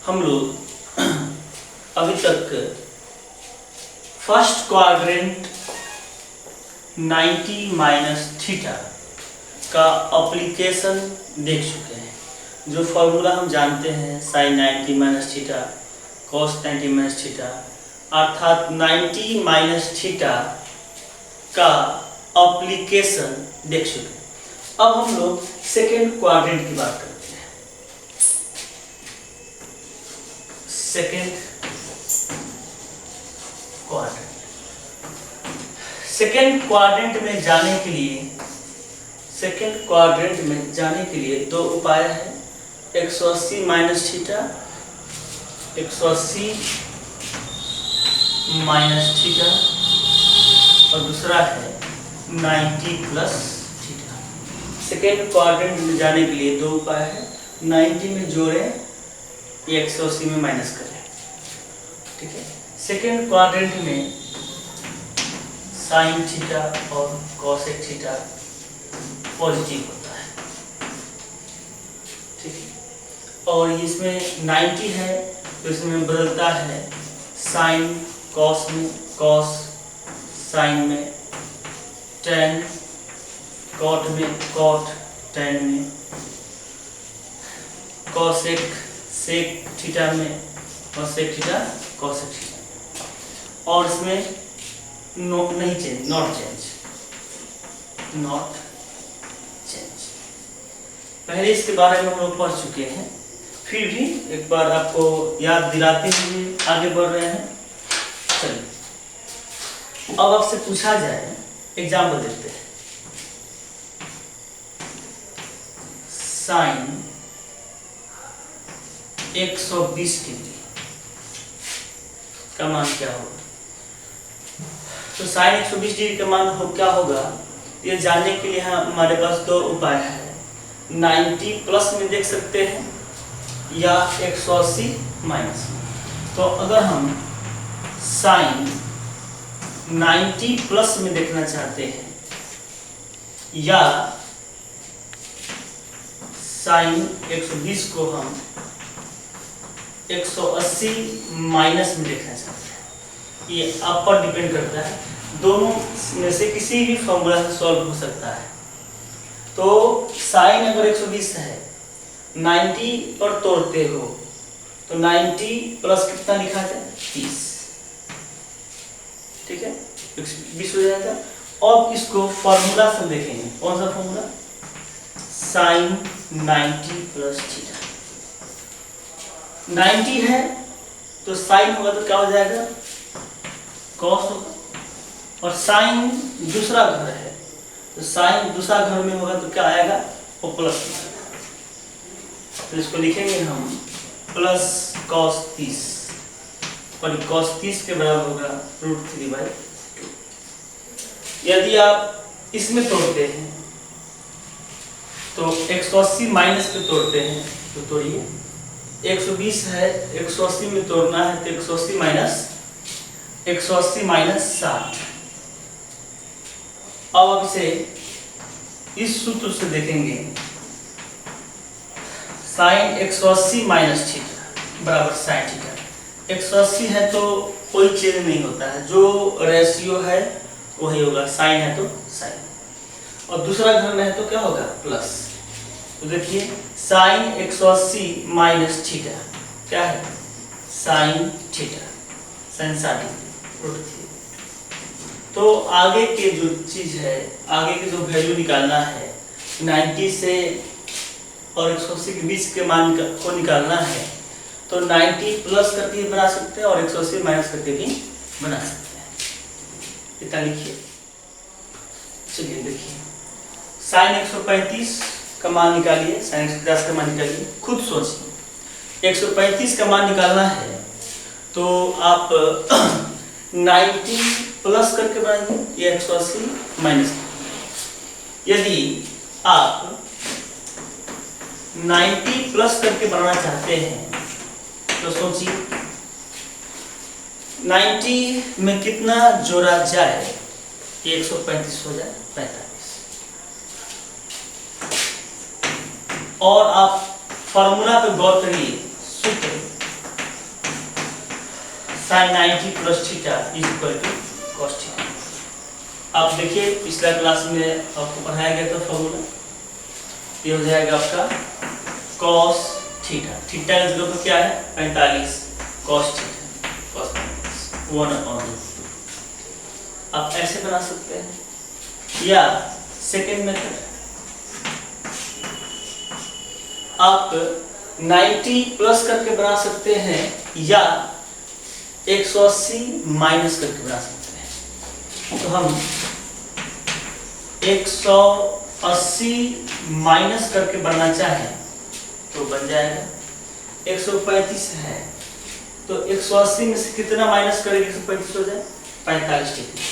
हम लोग अभी तक फर्स्ट क्वाड्रेंट 90 माइनस थीटा का एप्लीकेशन देख चुके हैं। जो फॉर्मूला हम जानते हैं sine 90 minus theta cos 90 minus theta, अर्थात 90 माइनस थीटा का एप्लीकेशन देख चुके हैं। अब हम लोग सेकेंड क्वाड्रेंट की बात करते हैं। सेकेंड क्वाड्रेंट में जाने के लिए दो उपाय है। 180 माइनस थीटा, 180 माइनस थीटा, और दूसरा है 90 प्लस थीटा। सेकेंड क्वाड्रेंट में जाने के लिए दो उपाय है। 90 में जोड़ें, 180 में माइनस करें। ठीक है। सेकेंड क्वाड्रेंट में साइन थीटा और कॉसेक थीटा पॉजिटिव होता है। ठीक है। और इसमें 90 है तो इसमें बदलता है साइन कॉस में, कॉस साइन में, टेन कॉट में, कॉट टेन में, कॉसेक सेक थीटा में, और सेक थीटा कॉसेक थीटा। और इसमें नहीं चेंज, नॉट चेंज। पहले इसके बारे में हम लोग पढ़ चुके हैं, फिर भी एक बार आपको याद दिलाते हुए आगे बढ़ रहे हैं। चलिए अब आपसे पूछा जाए, एग्जाम्पल देखते हैं। साइन 120 डिग्री का मान क्या होगा? तो साइन 120 डिग्री का मान क्या होगा, ये जानने के लिए हमारे पास दो उपाय है। 90 प्लस में देख सकते हैं या 180 माइनस में। तो अगर हम साइन 90 प्लस में देखना चाहते हैं या साइन 120 को हम 180 माइनस में देखना चाहते हैं, ये आप पर डिपेंड करता है। दोनों में से किसी भी फॉर्मूला से सॉल्व हो सकता है। तो साइन अगर 120 है, 90 पर तोड़ते हो तो 90 प्लस कितना लिखा जाए? 30। ठीक है, 120 हो जाएगा। अब इसको फॉर्मूला से देखेंगे। कौन सा फॉर्मूला? Sign 90 plus theta. 90 है तो साइन होगा तो क्या हो जाएगा? कॉस होगा। और साइन दूसरा घर है तो साइन दूसरा घर में होगा तो क्या आएगा? वो प्लस में आएगा। तो इसको लिखेंगे हम प्लस कॉस 30, और कॉस 30 के बराबर होगा √3/2। यदि आप इसमें तोड़ते हैं तो 180 माइनस पे तोड़ते हैं तो तोड़िए। 120 है, 180 में तोड़ना है तो 180 माइनस 60। अब आप इसे इस सूत्र से देखेंगे। साइन 180 माइनस थीटा बराबर साइन थीटा। 180 है तो कोई चेंज नहीं होता है, जो रेशियो है वही होगा। साइन है तो साइन, और दूसरा घर में है तो क्या होगा? प्लस। तो देखिए साइन 180 माइनस थीटा क्या है? Sine theta, sine 60 √3। तो आगे के जो चीज है, आगे के जो वैल्यू निकालना है, 90 से और 180 के बीच के मान को निकालना है, तो 90 प्लस करके भी बना सकते हैं और 180 माइनस करके भी बना सकते हैं। इतना लिखिए। चलिए देखिए, साइन 135 का मान निकालिए, साइन 150 का मान निकालिए। खुद सोचिए, 135 का मान निकालना है तो आप 90 प्लस करके बनाइए, ये 180 माइनस। यदि आप 90 प्लस करके बनाना चाहते हैं तो सोचिए 90 में कितना जोड़ा जाए कि 135 हो जाए? 45। और आप फॉर्मूला पे गौर करिए, सूत्र sine 90 plus theta is equal to cos theta. आप देखिए पिछला क्लास में आपको पढ़ाया गया था फॉर्मूला, ये हो जाएगा आपका कॉस थीटा, थीटा का जगह पर क्या है 45, कॉस थीटा कॉस 1/2। आप ऐसे बना सकते हैं, या सेकेंड मेथड आप 90 प्लस करके बना सकते हैं, या 180 माइनस करके बना सकते हैं। तो हम 180 माइनस करके बनना चाहें तो बन जाएगा 135 है, तो 180 में से कितना माइनस करेंगे 135 हो जाए 45 डिग्री।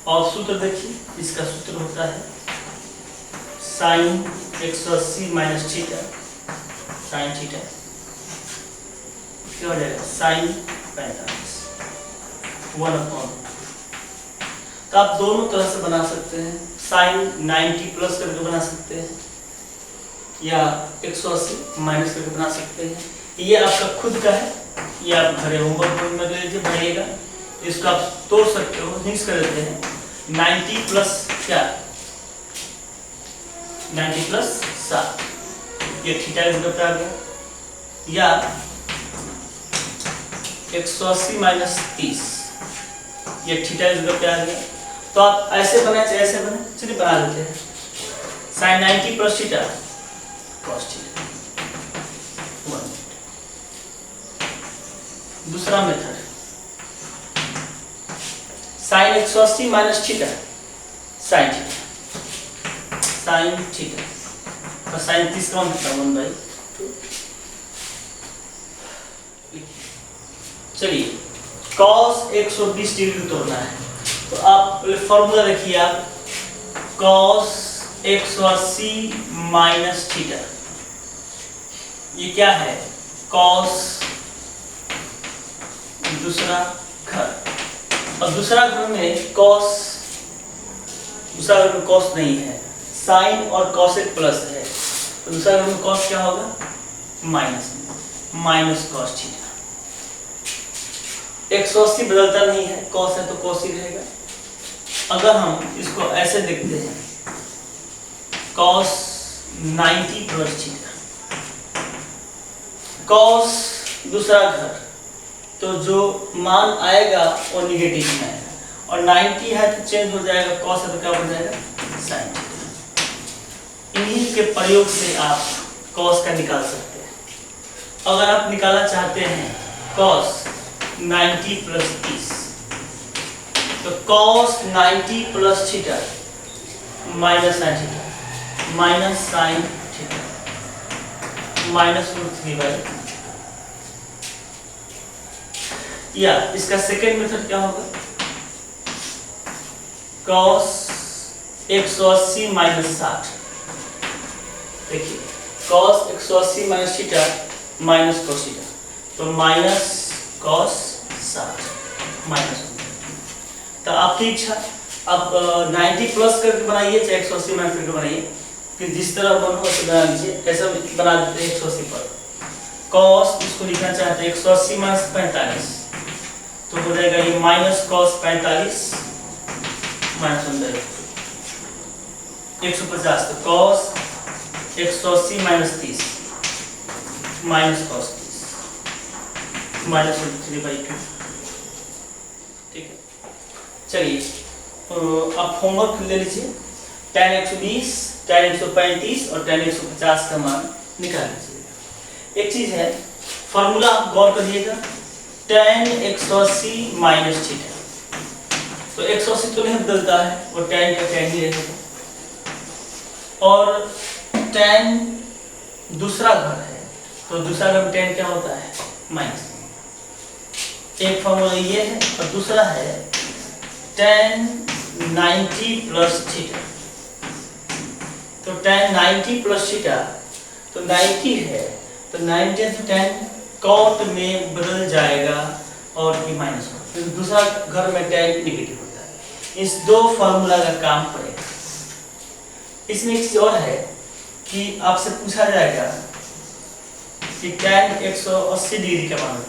और सूत्र देखिए, इसका सूत्र होता है sine 180 minus theta, sine theta क्या हो जाएगा साइन 45 1/2। तो आप दोनों तरह से बना सकते हैं, साइन 90 प्लस करके बना सकते हैं, या 180 माइनस करके बना सकते हैं। ये आपका खुद का है, ये आप घरे होमवर्क में ले लीजिए, बनाइएगा। इसको आप तोड़ सकते हो, मिक्स कर देते हैं 90 प्लस क्या 90 प्लस 7, ये थीटा की जगह पे आ गया, या 180 माइनस 30, ये थीटा की जगह पे आ गया। तो आप ऐसे बनाए चाहे ऐसे बने, चलिए बना लेते हैं sine 90 plus theta cos theta 1। दूसरा method sine 180 minus theta sine theta, sine theta और साइन 30 का मतलब 1/2। चलिए कॉस 120 डिग्री तोड़ना है, तो आप फॉर्मूला देखिए, आप कॉस 180 माइनस थीटा, ये क्या है कॉस दूसरा घर, और दूसरा घर में कॉस, दूसरा घर में कॉस नहीं है, साइन और कॉस एक प्लस है, तो दूसरा घर में कॉस क्या होगा माइनस, माइनस कॉस थीटा। 180 बदलता नहीं है, कॉस है तो कॉस ही रहेगा। अगर हम इसको ऐसे देखते हैं कॉस 90 प्लस थीटा, कॉस दूसरा घर, तो जो मान आएगा वो निगेटिव में आएगा, और 90 है तो चेंज हो जाएगा, कॉस है तो क्या बन जाएगा साइन थीटा। इन्हीं के प्रयोग से आप कॉस का निकाल सकते हैं। अगर आप निकालना चाहते हैं कॉस 90 प्लस 30, तो cos 90 plus theta minus sine theta, minus sine theta minus √3/, या इसका सेकेंड मेथड क्या होगा कॉस 180 माइनस 60। देखिए cos 180 minus theta minus cos theta, तो माइनस कॉस 60 माइनस। तो आपकी इच्छा, आप 90 प्लस करके बनाइए चाहे 180 माइनस करके बनाइए, कि जिस तरह बन हो वैसे बना लीजिए। ऐसा बना देते हैं 180 पर, कॉस इसको लिखना चाहते हैं 180 माइनस 45, तो हो जाएगा ये माइनस कॉस 45 माइनस 150, तो cos 180 minus 30 minus cos 30 minus √3/2। ठीक है, चलिए आप होमवर्क ले लीजिए, tan 120, tan 135 और tan 150 का मान निकाल लीजिएगा। एक चीज है, फॉर्मूला आप गौर करिएगा, tan 180 माइनस थीटा, तो 180 तो नहीं बदलता है, वो tan का tan ही रहेगा, और tan दूसरा घर है, तो दूसरा घर में tan क्या होता है माइनस। एक फॉर्मूला ये है, और दूसरा है tan 90 प्लस थीटा, तो tan 90 प्लस थीटा, तो 90 है तो 90 तो tan कॉट में बदल जाएगा और ये माइनस होगा, तो दूसरा घर में tan नेगेटिव होता है। इस दो फॉर्मूला का काम पड़ेगा। इसमें एक चीज और है कि आपसे पूछा जाएगा कि tan 180 डिग्री का मान है,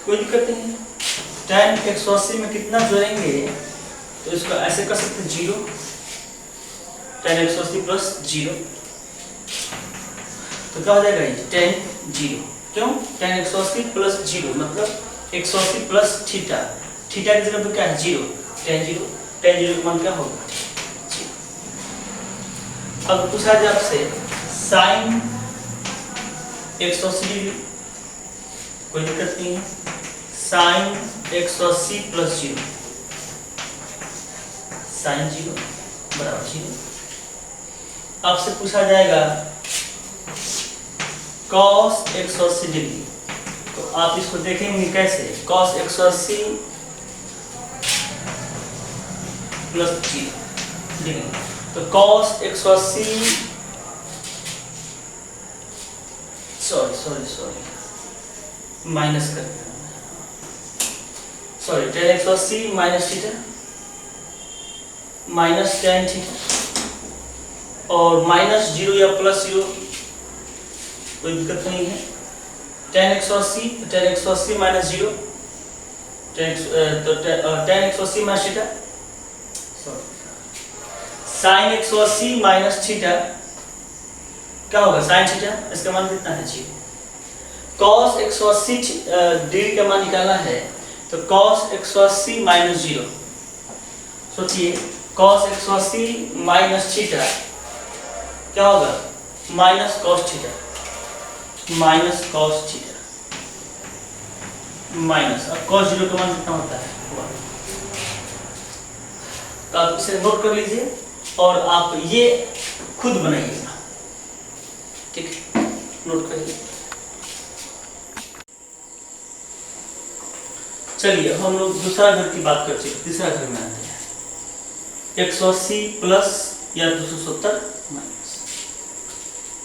कोई दिक्कत नहीं है। tan 180 में कितना जोड़ेंगे तो इसको ऐसे कर सकते हैं 0, tan 180 प्लस 0, तो क्या हो जाएगा ये tan 0। क्यों? tan 180 प्लस 0 मतलब 180 प्लस थीटा, थीटा की जगह पे क्या है 0, tan 0, tan 0 का मान क्या होगा 0। अब पूछा जाए आपसे sin 180 डिग्री, कोई दिक्कत नहीं है, sin 180 प्लस 0, sin 0 बराबर 0। आपसे पूछा जाएगा cos 180 डिग्री, तो आप इसको देखेंगे कैसे, cos 180 प्लस 0 डिग्री, तो cos 180 सॉरी माइनस कर, sorry tan 180 minus theta minus tan theta और माइनस 0 या प्लस 0 कोई दिक्कत नहीं है। tan 180 minus 0, tan 180 minus theta, sin 180 minus theta क्या होगा sin थीटा, इसका मान कितना है 0। cos 180 डिग्री का मान निकालना है तो cos 180 माइनस 0, सोचिए cos 180 माइनस थीटा क्या होगा minus cos theta, minus cos theta minus, अब cos 0 का मान कितना होता है 1। तो आप इसे नोट कर लीजिए और आप ये खुद बनाइएगा, ठीक है, नोट करिए। चलिए हम लोग दूसरा घर की बात कर चुके, तीसरा घर में आते हैं 180 प्लस या 270 माइनस।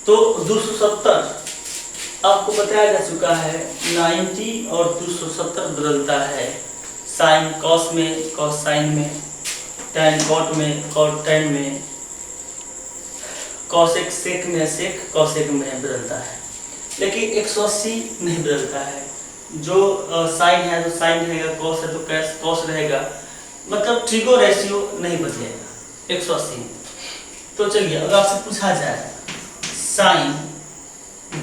तो 270 आपको बताया जा चुका है 90 और 270 बदलता है, साइन कॉस में, कॉस साइन में, tan कॉट में, कॉट tan में, कॉसेक सेक में, सेक कॉसेक में बदलता है। लेकिन 180 नहीं बदलता है, जो साइन है तो साइन रहेगा, कॉस है तो कॉस रहेगा, मतलब ट्रिगो रेशियो नहीं बदलेगा 180। तो चलिए अगर आपसे पूछा जाए साइन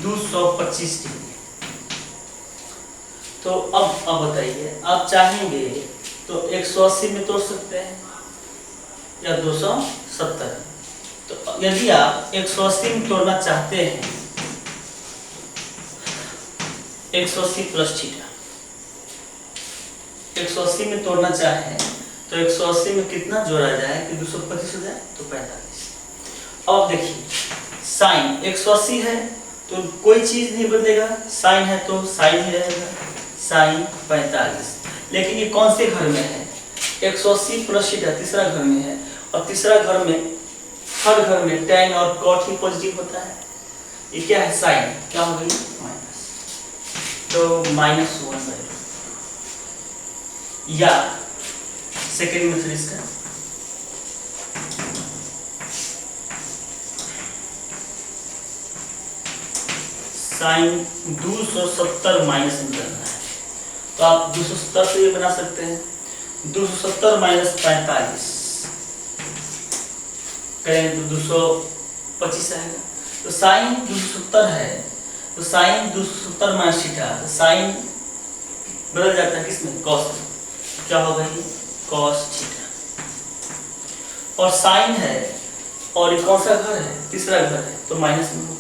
225 डिग्री, तो अब बताइए आप चाहेंगे तो 180 में तोड़ सकते हैं या 270। तो यदि आप 180 में तोड़ना चाहते हैं 180 प्लस थीटा, 180 में तोड़ना चाहें तो 180 में कितना जोड़ा जाए कि 225 हो जाए तो 45। अब देखिए साइन 180 है तो कोई चीज नहीं बदलेगा, साइन है तो साइन ही रहेगा, साइन 45। लेकिन ये कौन से घर में है 180 प्लस थीटा तीसरा घर में है, और तीसरा घर में हर घर में tan और cot ही पॉजिटिव होता है। ये क्या है साइन क्या हो गई माइनस, तो -1/2 या सेकेंड मेथड इसका साइन 270 माइनस में करना है, तो आप 270 से ये बना सकते हैं, 270 माइनस 45 करेंगे तो 225 आएगा। तो साइन 270 है तो साइन 270 माइनस थीटा, साइन बदल जाता है किसमें कॉस में, क्या होगा ये कॉस थीटा। और साइन है और ये कौन सा घर है तीसरा घर है तो माइनस में होगा,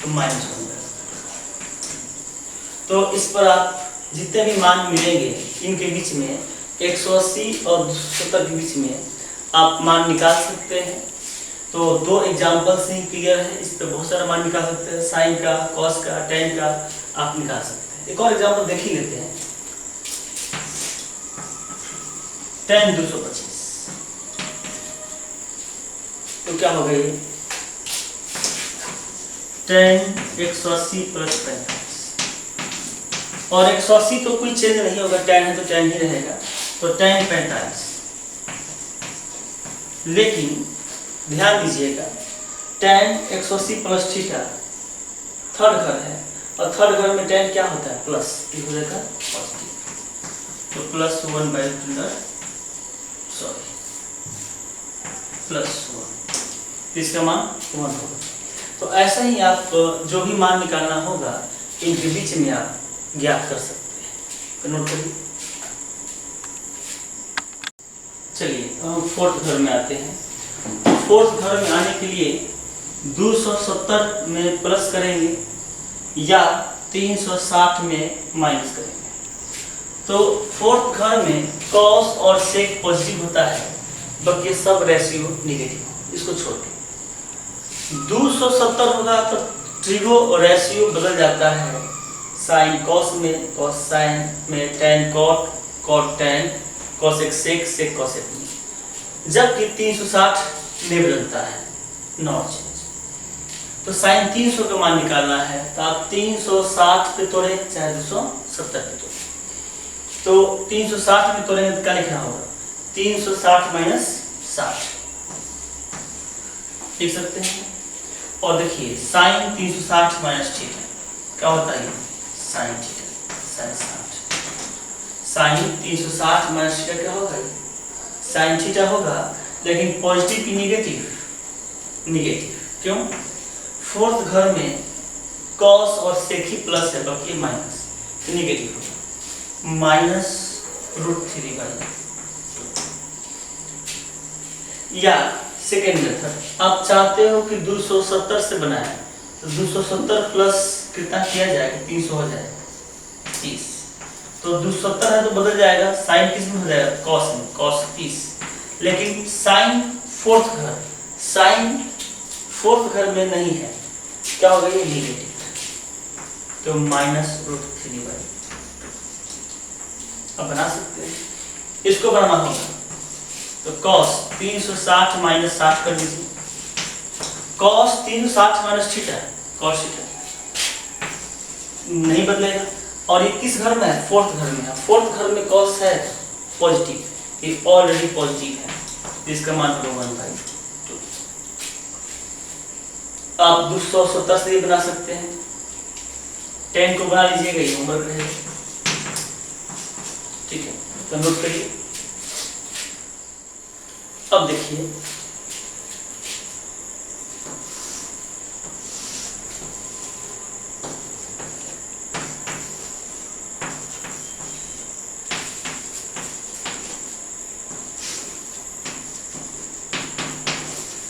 तो माइनस बन जाएगा। तो इस पर आप जितने भी मान मिलेंगे इनके बीच में 180 और 270 के बीच में आप मान निकाल सकते हैं। तो दो एग्जाम्पल से ही क्लियर है, इस पर बहुत सारा मान निकाल सकते हैं, साइन का, कॉस का, tan का आप निकाल सकते हैं। एक और एग्जाम्पल देख ही लेते हैं, tan 225 तो क्या हो गई tan 180 प्लस 45, और 180 तो कोई चेंज नहीं होगा, tan है तो tan ही रहेगा, तो tan 45। लेकिन ध्यान दीजिएगा tan 180 प्लस थीटा थर्ड घर है और थर्ड घर में tan क्या होता है प्लस, हो जाएगा पॉजिटिव, तो +1/√, सॉरी +1, इसका मान 1 होगा। तो ऐसा ही आप जो भी मान निकालना होगा इनके बीच में आप ज्ञात कर सकते हैं। तो नोट करिए। चलिए फोर्थ घर में आते हैं। फोर्थ घर में आने के लिए 270 में प्लस करेंगे या 360 में माइनस करेंगे। तो फोर्थ घर में कॉस और सेक पॉजिटिव होता है, बाकी सब रेशियो निगेटिव, इसको छोड़ के 270 होगा तो ट्रिगो रेशियो बदल जाता है, साइन कॉस में, कॉस साइन में, tan cot, cot tan, cosec sec, sec cosec में, जबकि 360 में बदलता है, नॉट चेंज। तो साइन 300 का मान निकालना है तो आप 360 पे तोड़े चाहे 270 पे तोड़े, तो 360 में तोड़ेंगे तो क्या लिखना होगा 360 - 60 लिख सकते हैं। और देखिए साइन 360 माइनस थीटा क्या होता है, sine theta, sine 60, sine 360 minus theta क्या होगा, साइन थीटा होगा। लेकिन पॉजिटिव की निगेटिव, निगेटिव क्यों, फोर्थ घर में कॉस और सेक ही प्लस है, बाकी माइनस, तो निगेटिव होगा, -√3/2। या सेकेंड मेथड, आप चाहते हो कि 270 से बनाए तो 270 प्लस कितना किया जाएगा, 300 हो जाएगा 30, तो 270 है तो बदल जाएगा, साइन किस में हो जाएगा, कॉस में, कॉस 30। लेकिन साइन फोर्थ घर, साइन फोर्थ घर में नहीं है, क्या होगा ये निगेटिव, तो -√3/2। अब बना सकते हैं, इसको बनाना होगा तो cos 360 - 60 कर दीजिए, cos 360 minus theta, cos theta नहीं बदलेगा। और ये किस घर में है, फोर्थ घर में है, फोर्थ घर में cos है पॉजिटिव, ये ऑलरेडी पॉजिटिव है, इसका मान होगा 1/2। आप 270 से ये बना सकते हैं, 10 को बना लीजिएगा, ये होमवर्क रहेगा, ठीक है। तो नोट करिए। अब देखिए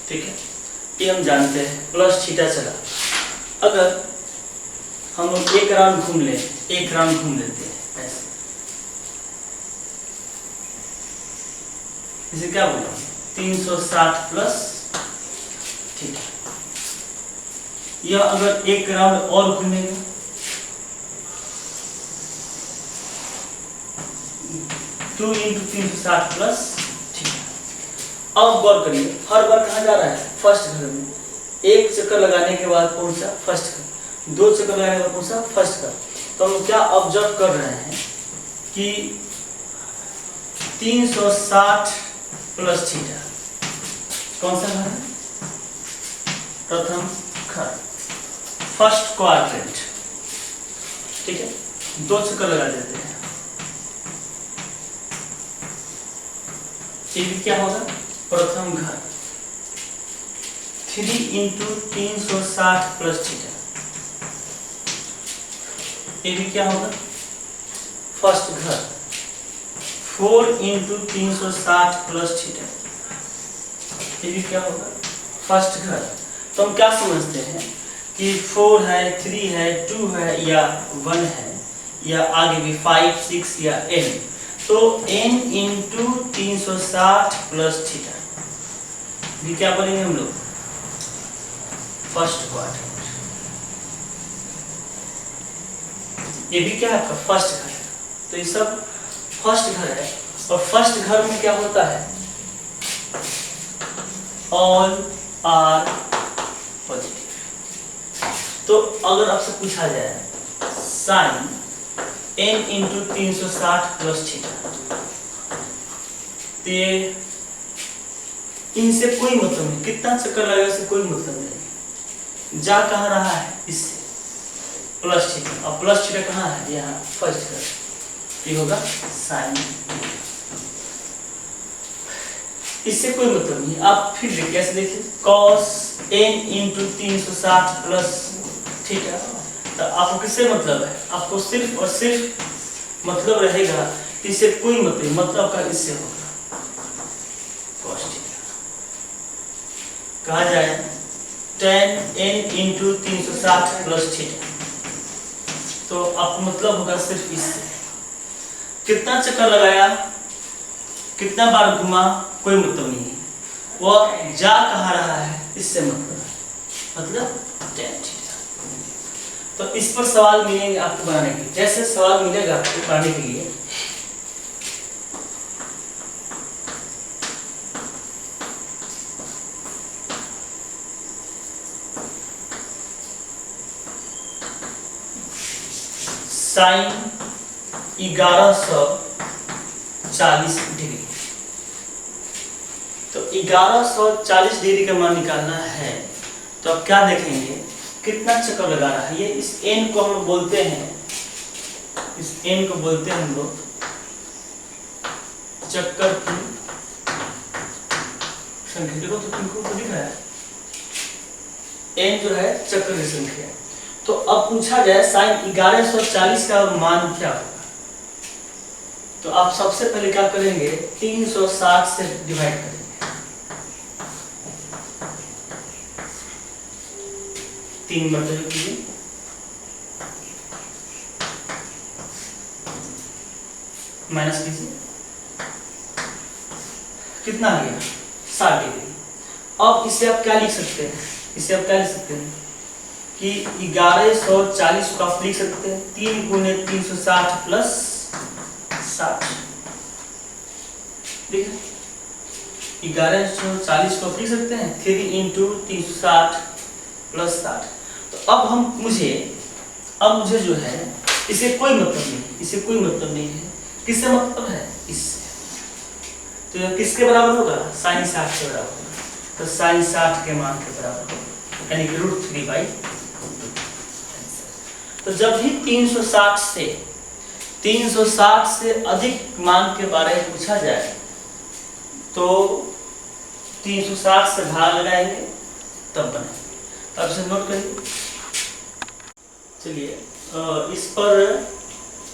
ठीक है, ये हम जानते हैं प्लस थीटा चला। अगर हम लोग एक राउंड घूम लें, एक राउंड घूम लेते हैं ऐसे, इसे क्या बोला 360 प्लस थीटा। यह अगर एक राउंड और घूमेगा 2 × 360 प्लस थीटा। अब गौर करिए, हर बार कहाँ जा रहा है, फर्स्ट घर में, एक चक्कर लगाने के बाद पहुंचा फर्स्ट घर, 2 चक्कर लगाने के बाद पहुंचा फर्स्ट घर। तो हम क्या ऑब्जर्व कर रहे हैं कि 360 प्लस थीटा कौन सा घर है, प्रथम घर, फर्स्ट क्वाड्रेंट, ठीक है। 2 चक्कर लगा देते हैं, ये भी क्या होगा, प्रथम घर, 3 × 360 प्लस थीटा, ये भी क्या होगा, फर्स्ट घर, 4 × 360 प्लस थीटा, ये भी क्या होगा, फर्स्ट घर। तो हम क्या समझते हैं कि 4 है, 3 है, 2 है या 1 है, या आगे भी 5, 6 या n, तो n × 360 प्लस थीटा, ये क्या बोलेंगे हम लोग, फर्स्ट क्वाड्रेंट। ये भी क्या है आपका फर्स्ट घर है, तो ये सब फर्स्ट घर है। और फर्स्ट घर में क्या होता है, ऑल आर पॉजिटिव। तो अगर आपसे पूछा जाए साइन n × 360 प्लस थीटा, तो ये इनसे कोई मतलब नहीं, कितना चक्कर लगेगा इससे कोई मतलब नहीं, जा कहाँ रहा है इससे, प्लस थीटा, और प्लस थीटा कहाँ है, यहाँ फर्स्ट कर, ये होगा साइन। इससे कोई मतलब नहीं। आप फिर देखिए कैसे देखिए, cos n into 360 plus theta, तो आपको किससे मतलब है, आपको सिर्फ और सिर्फ मतलब रहेगा, इससे कोई मतलब का इससे होगा cos थीटा। कहा जाए tan n into 360 plus theta, तो आपको मतलब होगा सिर्फ इससे। कितना चक्कर लगाया, कितना बार घुमा, कोई मतलब नहीं है, वो जा कहाँ रहा है, इससे मतलब है, मतलब tan थीटा। तो इस पर सवाल मिलेंगे आपको बनाने के लिए, जैसे सवाल मिलेगा आपको बनाने के लिए, साइन 1140 डिग्री, तो 1140 डिग्री का मान निकालना है। तो अब क्या देखेंगे, कितना चक्कर लगा रहा है ये, इस n को हम बोलते हैं, इस n को बोलते हैं हम लोग चक्कर की संख्या। देखो तो तुमको तो दिख रहा है n जो है चक्कर की संख्या। तो अब पूछा जाए साइन 1140 का मान क्या होगा, तो आप सबसे पहले क्या करेंगे, 360 से डिवाइड करेंगे। 3 मरतबे कीजिए, माइनस कीजिए, कितना आ गया 60 डिग्री। अब इसे आप क्या लिख सकते हैं, इसे आप क्या लिख सकते हैं कि 1140 को आप लिख सकते हैं 3 गुने 360 प्लस 60। ठीक है, 1140 को आप लिख सकते हैं 3 इंटू 360 प्लस 60। तो अब मुझे जो है इसे कोई मतलब नहीं, इसे कोई मतलब नहीं है, किससे मतलब है, इससे। तो यह किसके बराबर होगा, साइन 60 के बराबर होगा। तो साइन 60 के मान के बराबर होगा, यानी कि √3/2। तो जब भी 360 से अधिक मान के बारे में पूछा जाए तो 360 से भाग लगाएंगे तब बनेगा। अब इसे नोट करिए। चलिए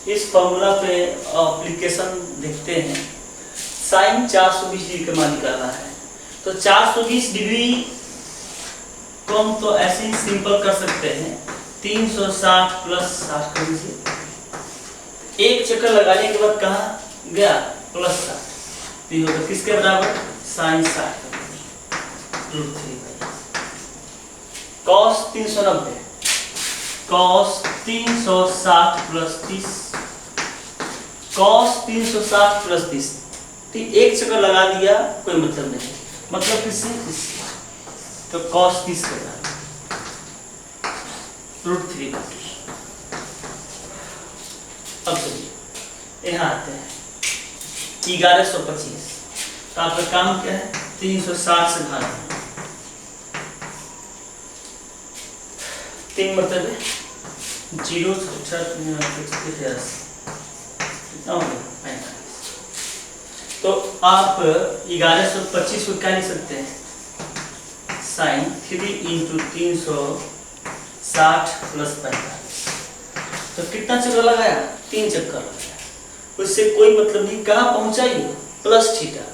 इस फॉर्मूला पे एप्लीकेशन देखते हैं। साइन 420 डिग्री का मान निकालना है, तो 420 डिग्री को हम तो ऐसे ही सिंपल कर सकते हैं, 360 प्लस 60 कर दीजिए। एक चक्कर लगाने के बाद कहाँ गया, प्लस 60, तो ये होगा किसके बराबर, साइन 60 √3/2। cos 390, cos 360 प्लस 30, cos 360 प्लस 30। ठीक, एक चक्कर लगा दिया, कोई मतलब नहीं, मतलब किससे, इससे। तो cos 30 के बराबर √3/2। अब चलिए यहाँ आते हैं 1125। तो आपका काम क्या है, 360 से भागना, 3 मरतबे 0 तो आप 1125 को क्या लिख सकते हैं, साइन 3 इंटू 360 प्लस 45। तो कितना चक्कर लगाया, 3 चक्कर लगाया, उससे कोई मतलब नहीं। कहाँ पहुंचा ये, प्लस थीटा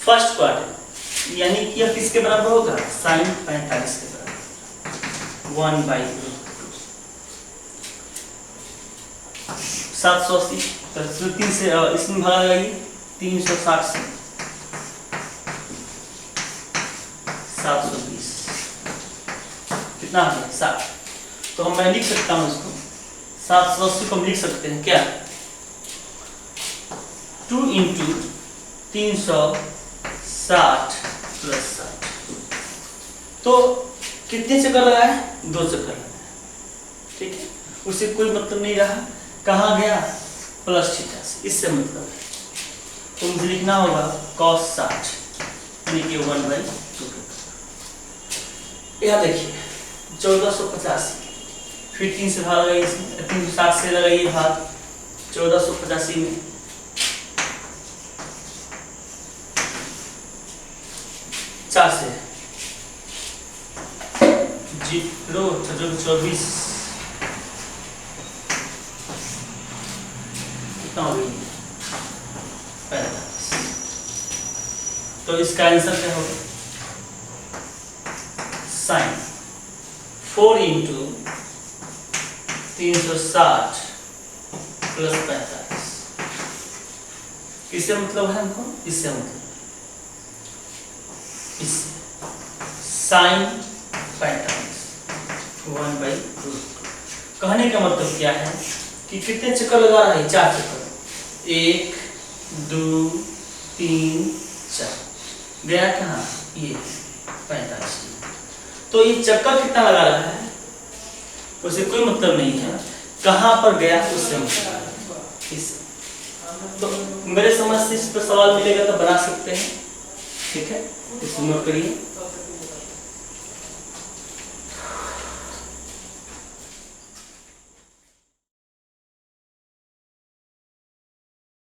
फर्स्ट क्वाड्रेंट, यानी कि यह किसके बराबर होगा, साइन 45 के बराबर, 1/2। 780 तो 3 से इसमें भाग लगाइए, 360 से 720 कितना आ गया, 60। तो मैं लिख सकता हूँ इसको, 780 को हम लिख सकते हैं क्या, 2 इंटू 360 प्लस 60। तो कितने चक्कर लगाए, 2 चक्कर लगाए। ठीक है, उसे कोई मतलब नहीं रहा, कहाँ गया, प्लस थीटा से, इससे मतलब है। तो मुझे लिखना होगा cos 60 यानी कि 1/2। यहाँ देखिए 1485, फिर 3 से भाग लगाइए, इसमें 360 से लगाइए भाग 1485 में, चार से 24 कितना हो गई 45। तो इसका आंसर क्या होगा? Sine 4 into 360 plus 45। किससे मतलब है हमको? इससे मतलब इससे साइन 45 1/√। कहने का मतलब क्या है कि कितने चक्कर लगा रहा है? 4 चक्कर, 1 2 3 4, गया कहाँ? ये 45। तो ये चक्कर कितना लगा रहा है उसे कोई मतलब नहीं है, कहाँ पर गया उससे मतलब। इस तो मेरे समझ से इस पर सवाल मिलेगा तो बना सकते हैं, ठीक है, इसे नोट करिए।